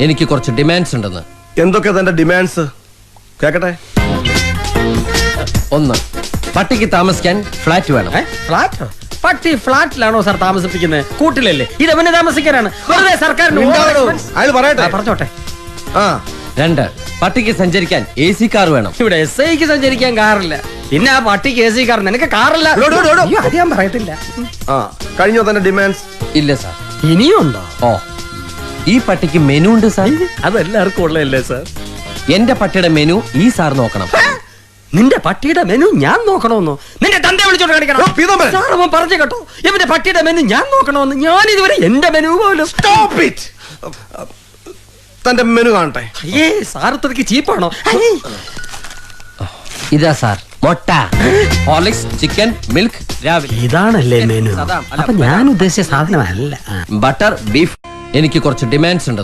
എനിക്ക് കുറച്ച് ഡിമാൻഡ്സ് ഉണ്ടെന്ന്. എന്തൊക്കെ തന്റെ ഡിമാൻഡ്സ്? കേക്കട്ടെ. 1, പട്ടിക്ക് താമസിക്കാൻ ഫ്ലാറ്റ് വേണം. ഫ്ലാറ്റോ? പട്ടി ഫ്ലാറ്റിലാണോ സാർ താമസിപ്പിക്കുന്നത്? കൂട്ടിലല്ലേ? ഇത് അവന് താമസിക്കാനാണ്. വെറുതെ സർക്കാരിന് അയാൾ പറയട്ടെ. പറഞ്ഞോട്ടെ. 2, പട്ടിക്ക് സഞ്ചരിക്കാൻ AC കാർ വേണം. ഇവിടെ SIക്ക് സഞ്ചരിക്കാൻ കാറില്ല, പിന്നെ ആ പട്ടിക്ക് AC കാർ. നിനക്ക് കാറില്ല? അത് ഞാൻ പറയത്തില്ല. കഴിഞ്ഞോ തന്റെ ഡിമാൻഡ്സ്? ഇല്ല സാർ. ഇനിയും ഉണ്ടോ? ഓ, ഈ പട്ടിക്ക് മെനു ഉണ്ട് സാർ. അതെല്ലാവർക്കും ഉള്ളതല്ലേ സാർ? എന്റെ പട്ടിയുടെ മെനു ഈ സാർ നോക്കണം. നിന്റെ പട്ടിയുടെ മെനു ഞാൻ നോക്കണമെന്നോ? നിന്റെ തന്റെ വിളിച്ചോണ്ട് കാണിക്കണം. സാർ അവൻ പറഞ്ഞു കേട്ടോ, ഇവന്റെ പട്ടിയുടെ മെനു ഞാൻ നോക്കണമെന്ന്. ഞാൻ ഇതുവരെ എന്റെ മെനു പോലും. തന്റെ മെനു കാണട്ടെ. അയ്യേ സാർ ഇത്രയ്ക്ക് ചീപ്പാണോ? ഇതാ സാർ, മുട്ട, ഹോർലിക്സ്, ചിക്കൻ, മിൽക്ക് രാവിലെ. ഇതാണല്ലേ മെനു? അപ്പൊ ഞാൻ ഉദ്ദേശിച്ച സാധനമല്ല. Butter, beef. എനിക്ക് കുറച്ച് ഡിമാൻഡ്സ് ഉണ്ട്.